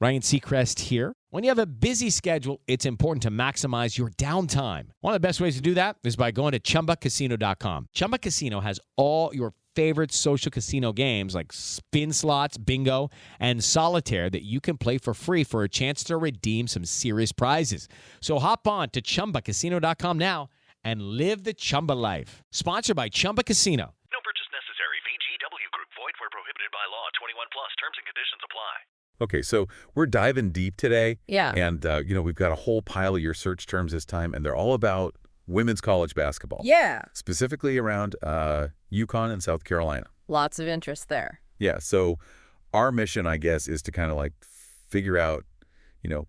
Ryan Seacrest here. When you have a busy schedule, it's important to maximize your downtime. One of the best ways to do that is by going to ChumbaCasino.com. Chumba Casino has all your favorite social casino games like spin slots, bingo, and solitaire that you can play for free for a chance to redeem some serious prizes. So hop on to ChumbaCasino.com now and live the Chumba life. Sponsored by Chumba Casino. No purchase necessary. VGW Group. Void where prohibited by law. 21 plus. Terms and conditions apply. Okay, so we're diving deep today. Yeah. And, we've got a whole pile of your search terms this time, and they're all about women's college basketball. Yeah. Specifically around UConn and South Carolina. Lots of interest there. Yeah, so our mission, I guess, is to kind of like figure out,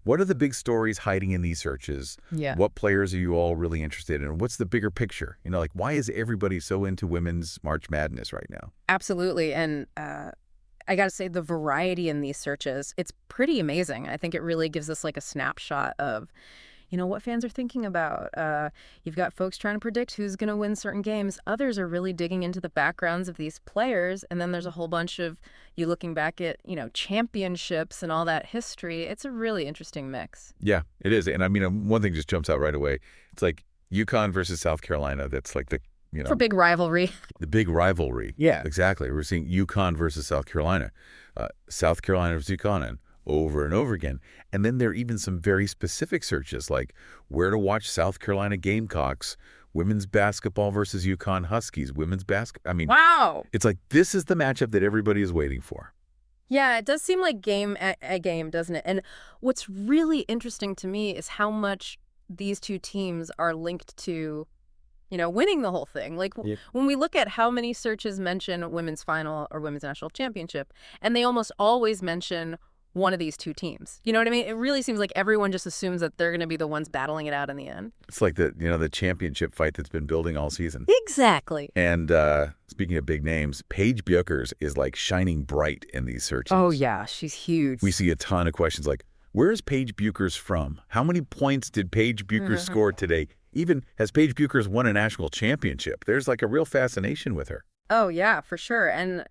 what are the big stories hiding in these searches? Yeah. What players are you all really interested in? What's the bigger picture? Why is everybody so into women's March Madness right now? Absolutely. And I got to say, the variety in these searches, it's pretty amazing. I think it really gives us like a snapshot of, what fans are thinking about. You've got folks trying to predict who's going to win certain games. Others are really digging into the backgrounds of these players. And then there's a whole bunch of you looking back at, championships and all that history. It's a really interesting mix. Yeah, it is. And I mean, one thing just jumps out right away. It's like UConn versus South Carolina. That's like the for big rivalry. The big rivalry. Yeah. Exactly. We're seeing UConn versus South Carolina. South Carolina versus UConn over and over again. And then there are even some very specific searches like where to watch South Carolina Gamecocks, women's basketball versus UConn Huskies, women's basketball. I mean, wow. It's like this is the matchup that everybody is waiting for. Yeah, it does seem like game a game, doesn't it? And what's really interesting to me is how much these two teams are linked to winning the whole thing. Like when we look at how many searches mention women's final or women's national championship, and they almost always mention one of these two teams. You know what I mean? It really seems like everyone just assumes that they're going to be the ones battling it out in the end. It's like the championship fight that's been building all season. Exactly. And speaking of big names, Paige Bueckers is like shining bright in these searches. Oh yeah, she's huge. We see a ton of questions like, where is Paige Bueckers from? How many points did Paige Bueckers score today? Even has Paige Bueckers won a national championship? There's like a real fascination with her. Oh yeah, for sure. And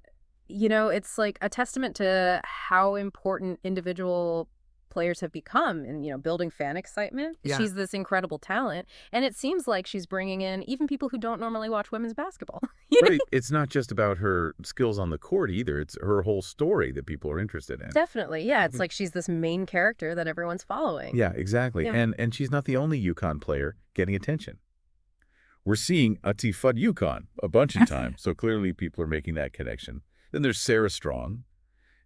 it's like a testament to how important individual players have become in, building fan excitement. Yeah. She's this incredible talent. And it seems like she's bringing in even people who don't normally watch women's basketball. Right. It's not just about her skills on the court either. It's her whole story that people are interested in. Definitely. Yeah. It's like she's this main character that everyone's following. Yeah, exactly. Yeah. And she's not the only UConn player getting attention. We're seeing Ati Fudd UConn a bunch of times. So clearly people are making that connection. Then there's Sarah Strong,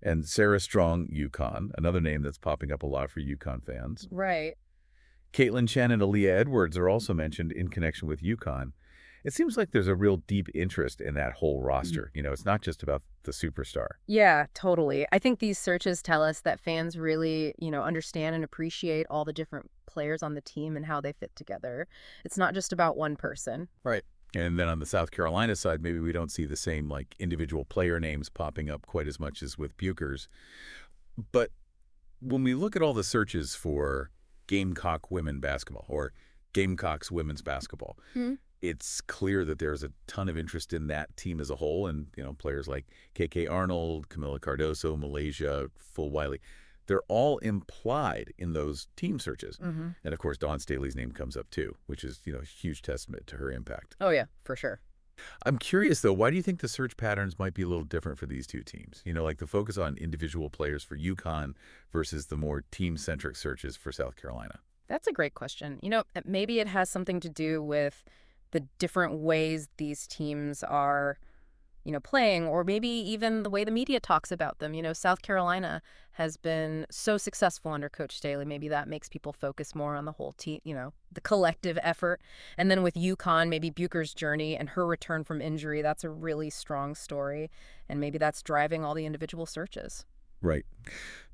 and Sarah Strong UConn, another name that's popping up a lot for UConn fans. Right. Caitlin Chen and Aaliyah Edwards are also mentioned in connection with UConn. It seems like there's a real deep interest in that whole roster. It's not just about the superstar. Yeah, totally. I think these searches tell us that fans really, understand and appreciate all the different players on the team and how they fit together. It's not just about one person. Right. And then on the South Carolina side, maybe we don't see the same like individual player names popping up quite as much as with Bueckers. But when we look at all the searches for Gamecock women basketball or Gamecocks women's basketball, it's clear that there's a ton of interest in that team as a whole. And, players like KK Arnold, Camila Cardoso, Malaysia, Full Wiley, they're all implied in those team searches. Mm-hmm. And, of course, Dawn Staley's name comes up, too, which is, a huge testament to her impact. Oh, yeah, for sure. I'm curious, though, why do you think the search patterns might be a little different for these two teams? Like the focus on individual players for UConn versus the more team-centric searches for South Carolina. That's a great question. Maybe it has something to do with the different ways these teams are playing, or maybe even the way the media talks about them. South Carolina has been so successful under Coach Staley. Maybe that makes people focus more on the whole team, the collective effort. And then with UConn, maybe Bueckers' journey and her return from injury, that's a really strong story. And maybe that's driving all the individual searches. Right.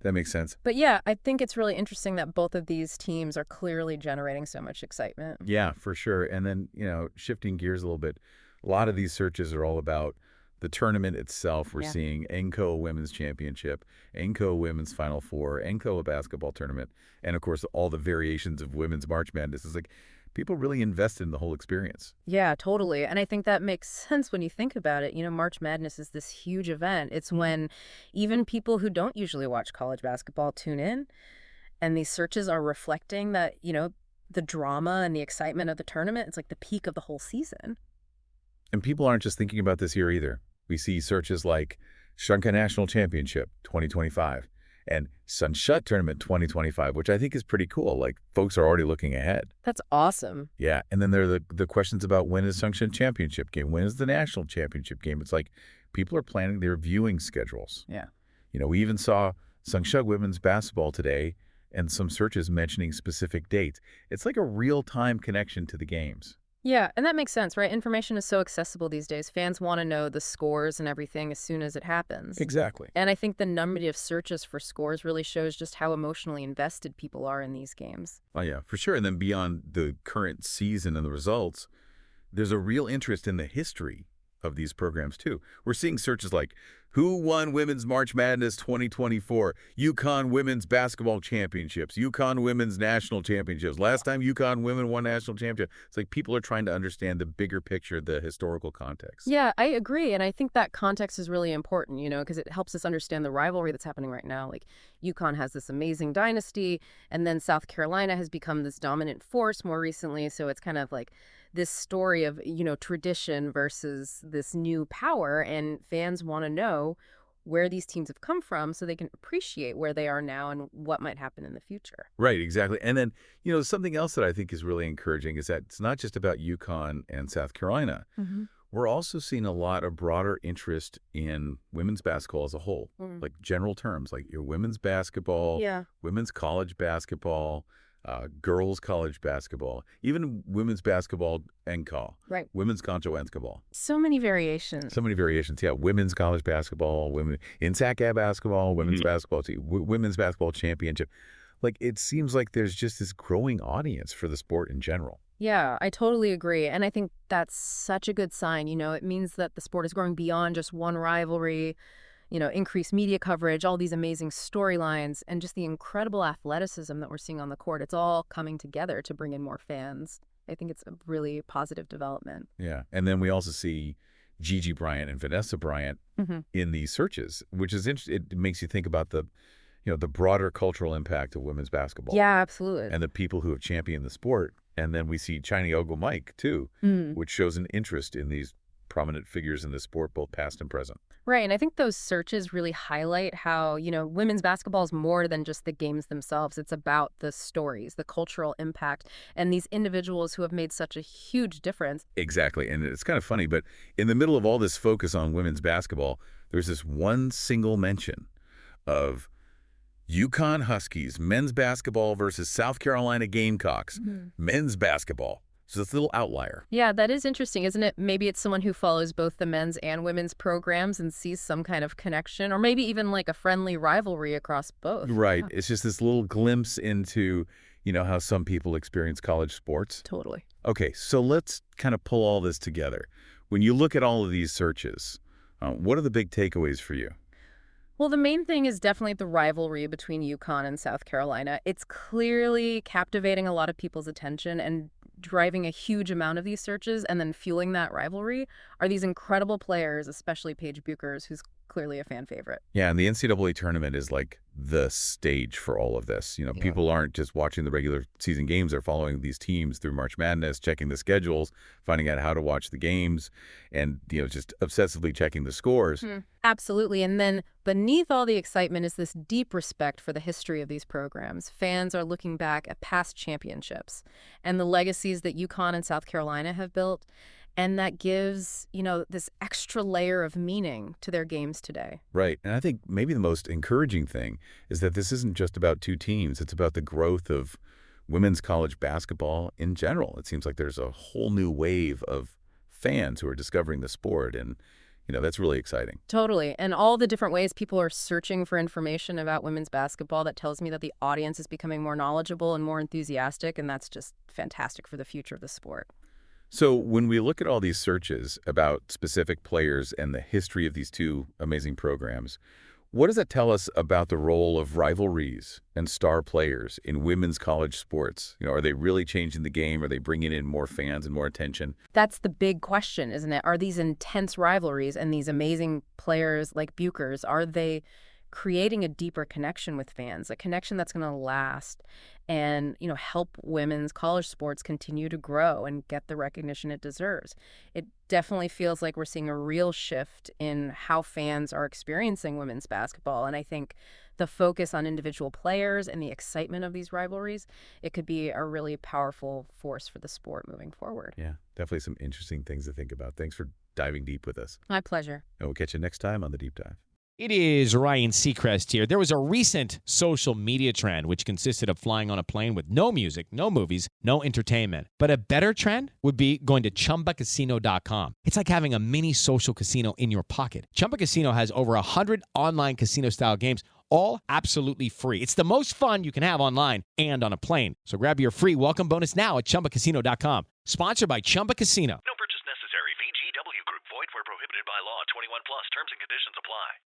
That makes sense. But yeah, I think it's really interesting that both of these teams are clearly generating so much excitement. Yeah, for sure. And then, shifting gears a little bit, a lot of these searches are all about the tournament itself. We're seeing NCAA Women's Championship, NCAA Women's Final Four, NCAA basketball tournament, and, of course, all the variations of Women's March Madness. It's like People really invested in the whole experience. Yeah, totally. And I think that makes sense when you think about it. March Madness is this huge event. It's when even people who don't usually watch college basketball tune in, and these searches are reflecting that, the drama and the excitement of the tournament. It's like the peak of the whole season. And people aren't just thinking about this year either. We see searches like Shunka National Championship 2025 and Sunshut Tournament 2025, which I think is pretty cool. Like, folks are already looking ahead. That's awesome. Yeah, and then there are the questions about when is Sunshut Championship game? When is the National Championship game? It's like people are planning their viewing schedules. Yeah. We even saw Sunshut women's basketball today and some searches mentioning specific dates. It's like a real-time connection to the games. Yeah, and that makes sense, right? Information is so accessible these days. Fans want to know the scores and everything as soon as it happens. Exactly. And I think the number of searches for scores really shows just how emotionally invested people are in these games. Oh, yeah, for sure. And then beyond the current season and the results, there's a real interest in the history of these programs, too. We're seeing searches like, who won Women's March Madness 2024? UConn Women's Basketball Championships, UConn Women's National Championships. Last time UConn women won national championship. It's like people are trying to understand the bigger picture, the historical context. Yeah, I agree. And I think that context is really important, because it helps us understand the rivalry that's happening right now. Like, UConn has this amazing dynasty, and then South Carolina has become this dominant force more recently. So it's kind of like this story of, tradition versus this new power, and fans want to know where these teams have come from so they can appreciate where they are now and what might happen in the future. Right, exactly. And then, something else that I think is really encouraging is that it's not just about UConn and South Carolina. Mm-hmm. We're also seeing a lot of broader interest in women's basketball as a whole, like general terms, like your women's basketball, women's college basketball, girls college basketball, even women's basketball NCAA, right? Women's Concho basketball. So many variations. So many variations. Yeah, women's college basketball, women INSAC basketball, women's basketball team, women's basketball championship. Like, it seems like there's just this growing audience for the sport in general. Yeah, I totally agree. And I think that's such a good sign. It means that the sport is growing beyond just one rivalry, increased media coverage, all these amazing storylines, and just the incredible athleticism that we're seeing on the court. It's all coming together to bring in more fans. I think it's a really positive development. Yeah. And then we also see Gigi Bryant and Vanessa Bryant in these searches, which is interesting. It makes you think about the broader cultural impact of women's basketball. Yeah, absolutely. And the people who have championed the sport. And then we see Chiny Ogle-Mike, too, which shows an interest in these prominent figures in the sport, both past and present. Right. And I think those searches really highlight how, women's basketball is more than just the games themselves. It's about the stories, the cultural impact, and these individuals who have made such a huge difference. Exactly. And it's kind of funny, but in the middle of all this focus on women's basketball, there's this one single mention of UConn Huskies men's basketball versus South Carolina Gamecocks men's basketball. So it's a little outlier. Yeah, that is interesting, isn't it? Maybe it's someone who follows both the men's and women's programs and sees some kind of connection, or maybe even like a friendly rivalry across both. Right. Yeah. It's just this little glimpse into, how some people experience college sports. Totally. Okay, so let's kind of pull all this together. When you look at all of these searches, what are the big takeaways for you? Well, the main thing is definitely the rivalry between UConn and South Carolina. It's clearly captivating a lot of people's attention, and driving a huge amount of these searches and then fueling that rivalry are these incredible players, especially Paige Bueckers, who's clearly a fan favorite. Yeah, and the NCAA tournament is like the stage for all of this. People aren't just watching the regular season games. They're following these teams through March Madness, checking the schedules, finding out how to watch the games, and, just obsessively checking the scores. Absolutely. And then beneath all the excitement is this deep respect for the history of these programs. Fans are looking back at past championships and the legacies that UConn and South Carolina have built. And that gives, this extra layer of meaning to their games today. Right. And I think maybe the most encouraging thing is that this isn't just about two teams. It's about the growth of women's college basketball in general. It seems like there's a whole new wave of fans who are discovering the sport. And, that's really exciting. Totally. And all the different ways people are searching for information about women's basketball, that tells me that the audience is becoming more knowledgeable and more enthusiastic. And that's just fantastic for the future of the sport. So when we look at all these searches about specific players and the history of these two amazing programs, What does that tell us about the role of rivalries and star players in women's college sports? Are they really changing the game? Are they bringing in more fans and more attention? That's the big question, isn't it? Are these intense rivalries and these amazing players like Buchers, are they creating a deeper connection with fans, a connection that's going to last and, help women's college sports continue to grow and get the recognition it deserves? It definitely feels like we're seeing a real shift in how fans are experiencing women's basketball. And I think the focus on individual players and the excitement of these rivalries, it could be a really powerful force for the sport moving forward. Yeah, definitely some interesting things to think about. Thanks for diving deep with us. My pleasure. And we'll catch you next time on The Deep Dive. It is Ryan Seacrest here. There was a recent social media trend which consisted of flying on a plane with no music, no movies, no entertainment. But a better trend would be going to ChumbaCasino.com. It's like having a mini social casino in your pocket. Chumba Casino has over 100 online casino-style games, all absolutely free. It's the most fun you can have online and on a plane. So grab your free welcome bonus now at ChumbaCasino.com. Sponsored by Chumba Casino. No purchase necessary. VGW Group. Void where prohibited by law. 21 plus. Terms and conditions apply.